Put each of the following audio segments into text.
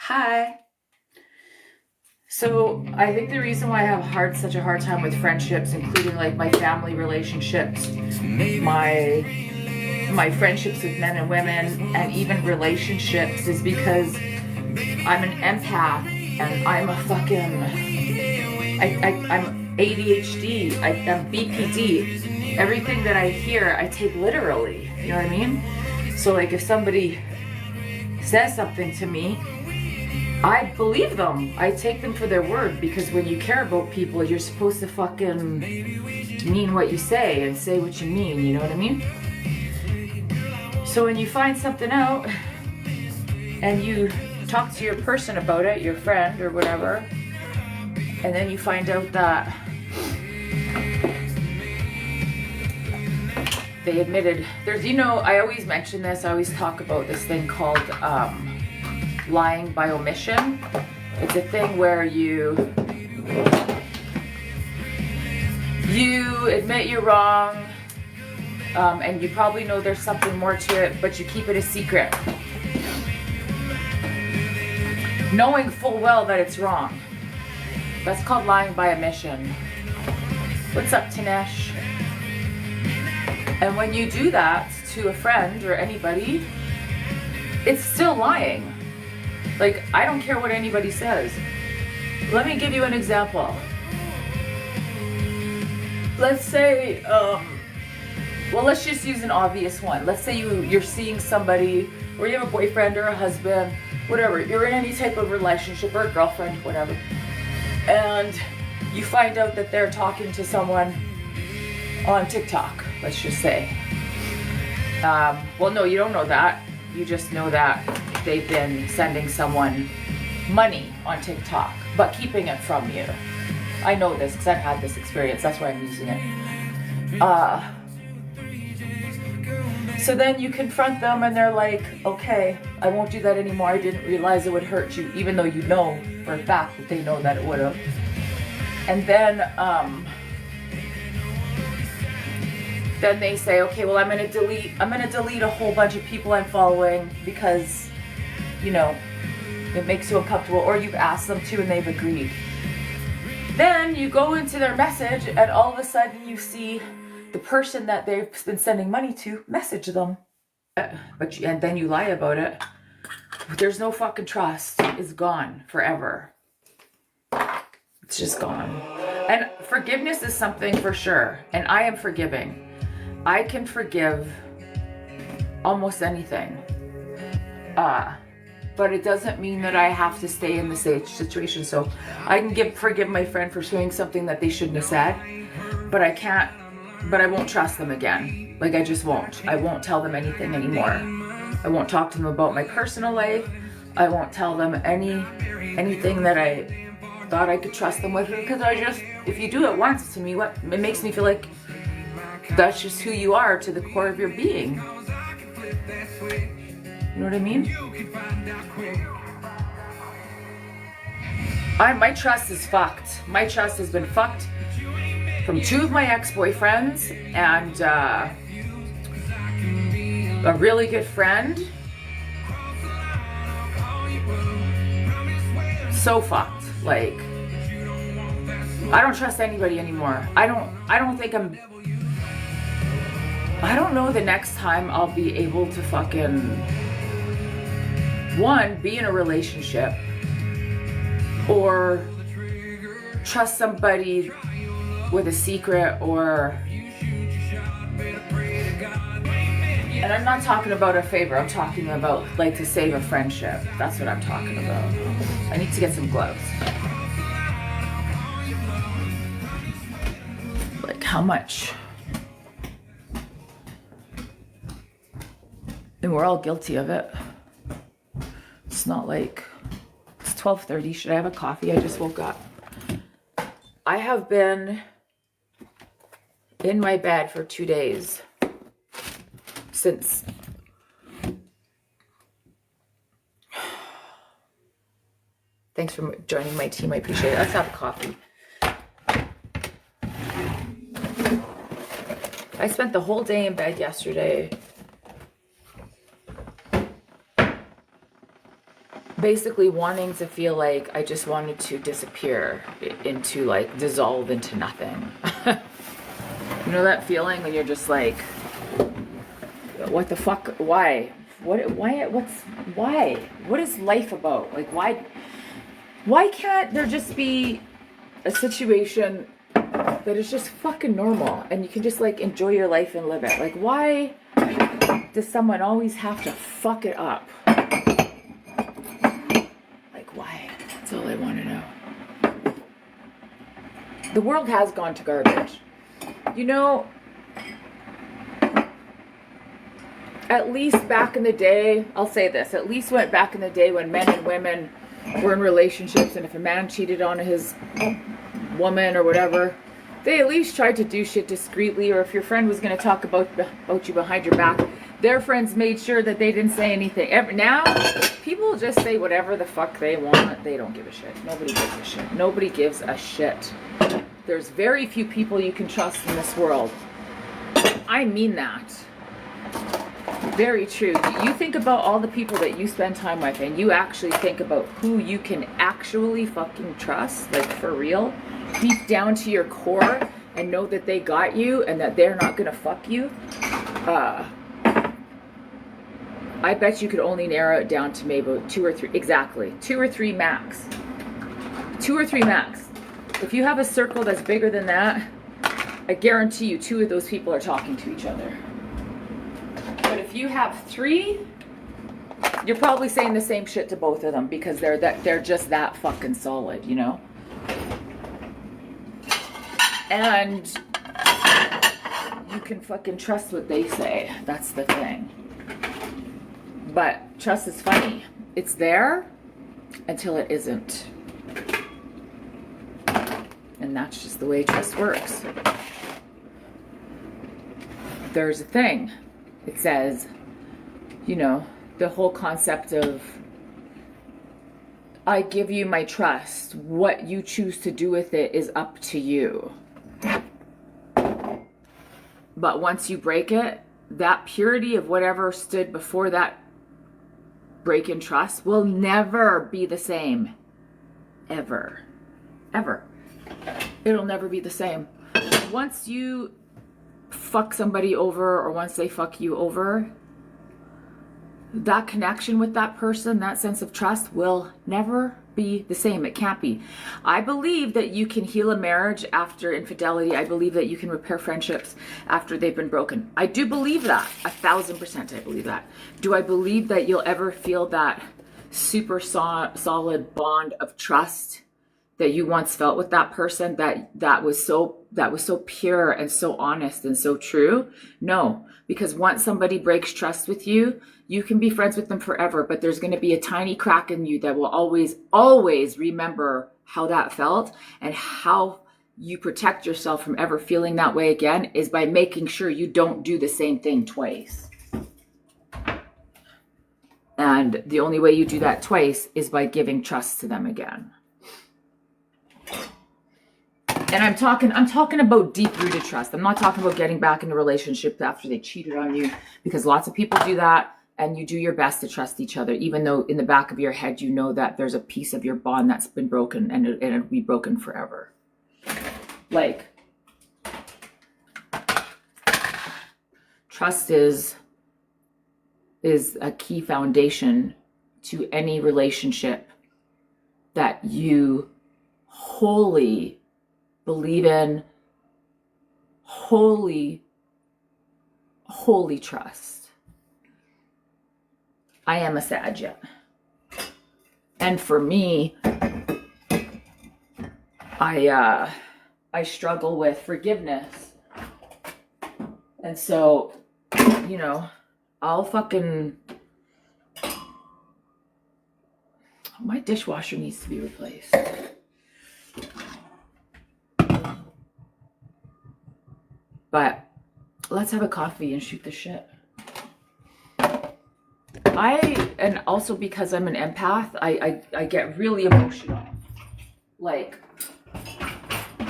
Hi. So I think the reason why I have such a hard time with friendships, including like my family relationships, my friendships with men and women, and even relationships, is because I'm an empath and I'm a fucking I'm ADHD. I'm BPD. Everything that I hear, I take literally. You know what I mean? So like if somebody says something to me, I believe them. I take them for their word, because when you care about people, you're supposed to fucking mean what you say and say what you mean, you know what I mean? So when you find something out and you talk to your person about it, your friend or whatever, and then you find out that they admitted, I always mention this, I always talk about this thing called lying by omission. It's a thing where you admit you're wrong, and you probably know there's something more to it, but you keep it a secret, knowing full well that it's wrong. That's called lying by omission. What's up, Tanesh? And when you do that to a friend or anybody, it's still lying. Like, I don't care what anybody says. Let me give you an example. Let's say, let's just use an obvious one. Let's say you're seeing somebody, or you have a boyfriend or a husband, whatever. You're in any type of relationship, or a girlfriend, whatever. And you find out that they're talking to someone on TikTok, let's just say. No, you don't know that. You just know that they've been sending someone money on TikTok, but keeping it from you. I know this because I've had this experience. That's why I'm using it. So then you confront them and they're like, okay, I won't do that anymore. I didn't realize it would hurt you, even though you know for a fact that they know that it would have. And then they say, okay, well, I'm gonna delete a whole bunch of people I'm following because, it makes you uncomfortable, or you've asked them to and they've agreed. Then you go into their message and all of a sudden you see the person that they've been sending money to message them. And then you lie about it. There's no fucking trust. It's gone forever. It's just gone. And forgiveness is something for sure. And I am forgiving. I can forgive almost anything. But it doesn't mean that I have to stay in the same situation. So I can forgive my friend for saying something that they shouldn't have said, but I won't trust them again. Like, I just won't. I won't tell them anything anymore. I won't talk to them about my personal life. I won't tell them anything that I thought I could trust them with, because if you do it once to me, it makes me feel like that's just who you are to the core of your being. You know what I mean? My trust is fucked. My trust has been fucked from 2 of my ex-boyfriends and a really good friend. So fucked. Like, I don't trust anybody anymore. I don't know the next time I'll be able to fucking, be in a relationship or trust somebody with a secret, and I'm not talking about a favor, I'm talking about like to save a friendship. That's what I'm talking about. I need to get some gloves. Like, how much? And we're all guilty of it. It's not like it's 12:30. Should I have a coffee? I just woke up. I have been in my bed for 2 days since thanks for joining my team. I appreciate it. Let's have a coffee. I spent the whole day in bed yesterday. basically wanting to feel like I just wanted to disappear into, like, dissolve into nothing. You know that feeling when you're just like, what the fuck? Why? What is life about? Like, why can't there just be a situation that is just fucking normal and you can just, like, enjoy your life and live it? Like, why does someone always have to fuck it up? Like, why? That's all I want to know. The world has gone to garbage. You know, at least back in the day, I'll say this, at least went back in the day when men and women were in relationships, and if a man cheated on his woman or whatever, they at least tried to do shit discreetly, or if your friend was going to talk about you behind your back, their friends made sure that they didn't say anything. Now, people just say whatever the fuck they want. They don't give a shit. Nobody gives a shit. Nobody gives a shit. There's very few people you can trust in this world. I mean that. Very true. You think about all the people that you spend time with, and you actually think about who you can actually fucking trust, like for real, deep down to your core, and know that they got you and that they're not gonna fuck you. I bet you could only narrow it down to maybe 2 or 3. Exactly. 2 or 3 max. 2 or 3 max. If you have a circle that's bigger than that, I guarantee you 2 of those people are talking to each other. But if you have 3, you're probably saying the same shit to both of them because they're just that fucking solid, you know? And you can fucking trust what they say. That's the thing. But trust is funny. It's there until it isn't. And that's just the way trust works. There's a thing. It says, you know, the whole concept of, I give you my trust. What you choose to do with it is up to you. But once you break it, that purity of whatever stood before that break in trust will never be the same. Ever. Ever. It'll never be the same. Once you fuck somebody over, or once they fuck you over, that connection with that person, that sense of trust will never be the same. It can't be. I believe that you can heal a marriage after infidelity. I believe that you can repair friendships after they've been broken. I do believe that. 1,000% I believe that. Do I believe that you'll ever feel that super solid bond of trust that you once felt with that person, that was so pure and so honest and so true? No, because once somebody breaks trust with you, you can be friends with them forever, but there's going to be a tiny crack in you that will always remember how that felt. And how you protect yourself from ever feeling that way again is by making sure you don't do the same thing twice. And the only way you do that twice is by giving trust to them again. And I'm talking about deep-rooted trust. I'm not talking about getting back in a relationship after they cheated on you, because lots of people do that, and you do your best to trust each other, even though in the back of your head you know that there's a piece of your bond that's been broken, and it'll be broken forever. Like, trust is a key foundation to any relationship that you wholly believe in, wholly trust. I am a Sag. And for me, I struggle with forgiveness. And so, you know, I'll fucking... My dishwasher needs to be replaced. But let's have a coffee and shoot the shit. And also because I'm an empath, I get really emotional. Like,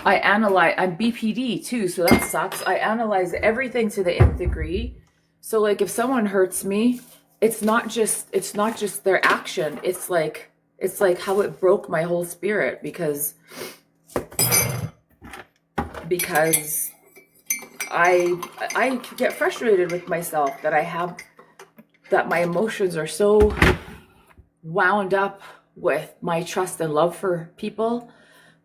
I analyze, I'm BPD too, so that sucks. I analyze everything to the nth degree. So like if someone hurts me, it's not just their action. It's like how it broke my whole spirit because I get frustrated with myself that my emotions are so wound up with my trust and love for people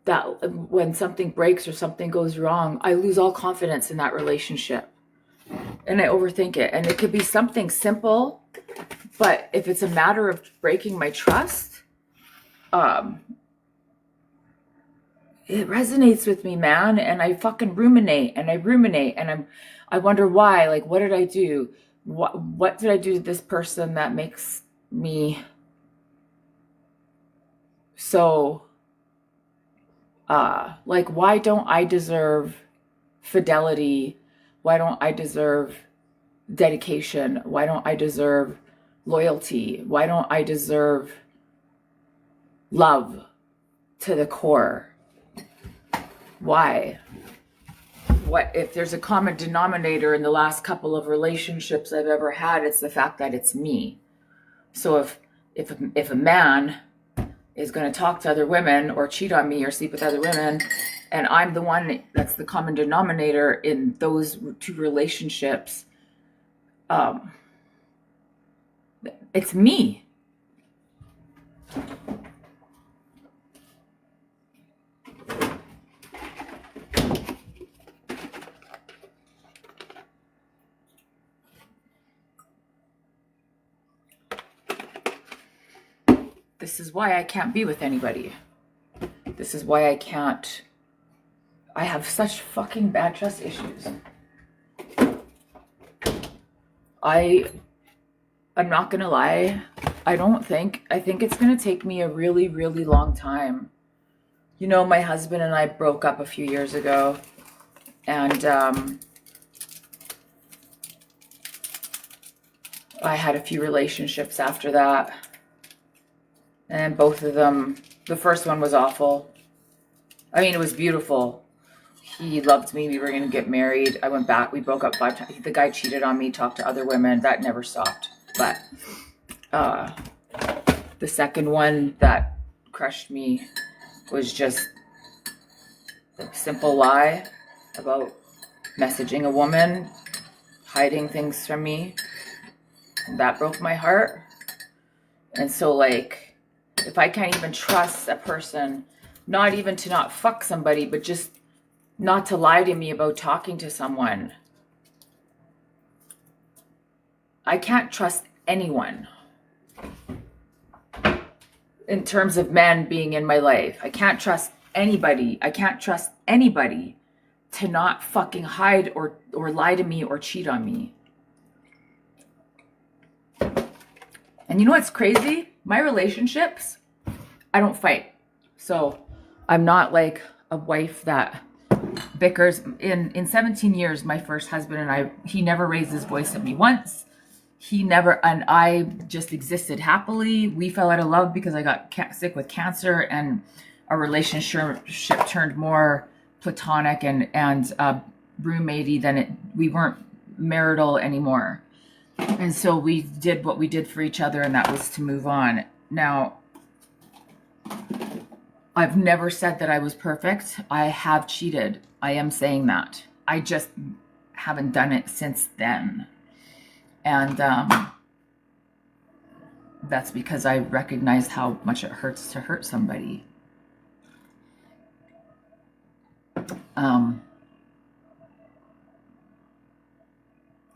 that when something breaks or something goes wrong, I lose all confidence in that relationship. And I overthink it. And it could be something simple, but if it's a matter of breaking my trust, it resonates with me, man. And I fucking ruminate and I wonder why. Like, what did I do? What did I do to this person that makes me so like, why don't I deserve fidelity? Why don't I deserve dedication? Why don't I deserve loyalty? Why don't I deserve love to the core? Why? What if there's a common denominator in the last couple of relationships I've ever had? It's the fact that it's me. So if a man is going to talk to other women or cheat on me or sleep with other women, and I'm the one that's the common denominator in those two relationships, it's me. This is why I can't be with anybody. This is why I have such fucking bad trust issues. I'm not gonna lie. I think it's gonna take me a really, really long time. You know, my husband and I broke up a few years ago, and I had a few relationships after that. And both of them, the first one was awful. I mean, it was beautiful. He loved me. We were going to get married. I went back. We broke up 5 times. The guy cheated on me, talked to other women. That never stopped. But the second one that crushed me was just a simple lie about messaging a woman, hiding things from me. That broke my heart. And so, like, if I can't even trust a person, not even to not fuck somebody, but just not to lie to me about talking to someone, I can't trust anyone in terms of men being in my life. I can't trust anybody. I can't trust anybody to not fucking hide or lie to me or cheat on me. And you know what's crazy? My relationships, I don't fight. So I'm not like a wife that bickers. In 17 years, my first husband and he never raised his voice at me once. And I just existed happily. We fell out of love because I got sick with cancer, and our relationship turned more platonic and roommatey than we weren't marital anymore. And so we did what we did for each other, and that was to move on. Now, I've never said that I was perfect. I have cheated. I am saying that. I just haven't done it since then. And that's because I recognized how much it hurts to hurt somebody.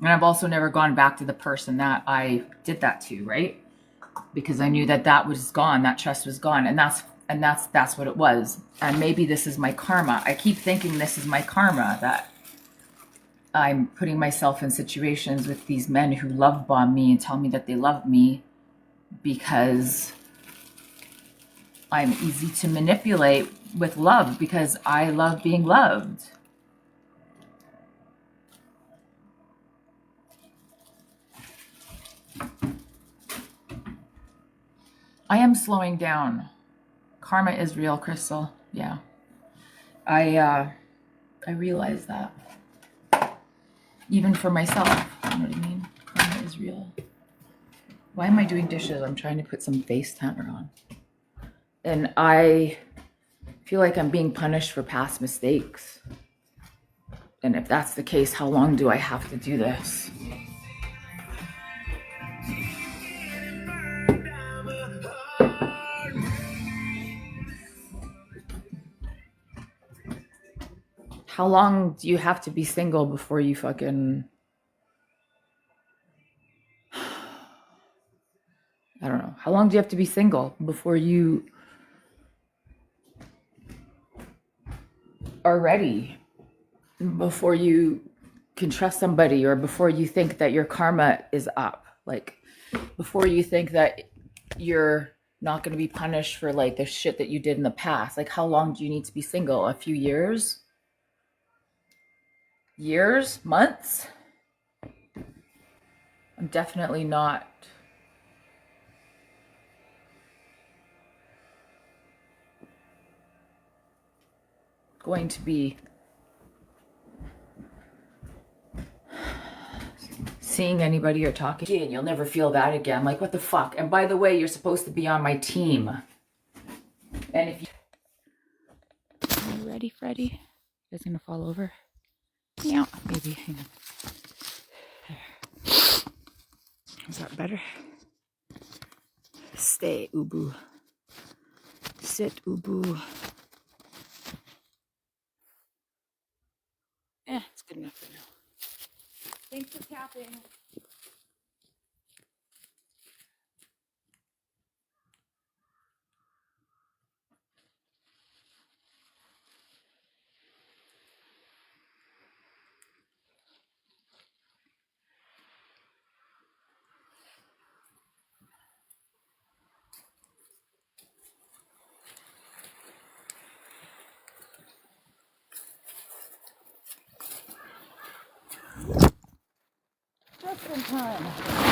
And I've also never gone back to the person that I did that to, right? Because I knew that was gone, that trust was gone, and that's what it was. And maybe this is my karma. I keep thinking this is my karma, that I'm putting myself in situations with these men who love bomb me and tell me that they love me because I'm easy to manipulate with love, because I love being loved. I am slowing down. Karma is real, Crystal. Yeah. I realize that. Even for myself. You know what I mean? Karma is real. Why am I doing dishes? I'm trying to put some face tanner on. And I feel like I'm being punished for past mistakes. And if that's the case, how long do I have to do this? How long do you have to be single before you fucking... I don't know. How long do you have to be single before you are ready? Before you can trust somebody, or before you think that your karma is up? Like, before you think that you're not going to be punished for like the shit that you did in the past? Like, how long do you need to be single? A few years? Years? Months? I'm definitely not going to be seeing anybody or talking to you, and you'll never feel that again. Like, what the fuck? And by the way, you're supposed to be on my team. And if you... Are you ready, Freddy? You guys gonna fall over? Yeah, maybe. Hang on. Is that better? Stay, Ubu. Sit, Ubu. It's good enough for now. Thanks for tapping. Just in time.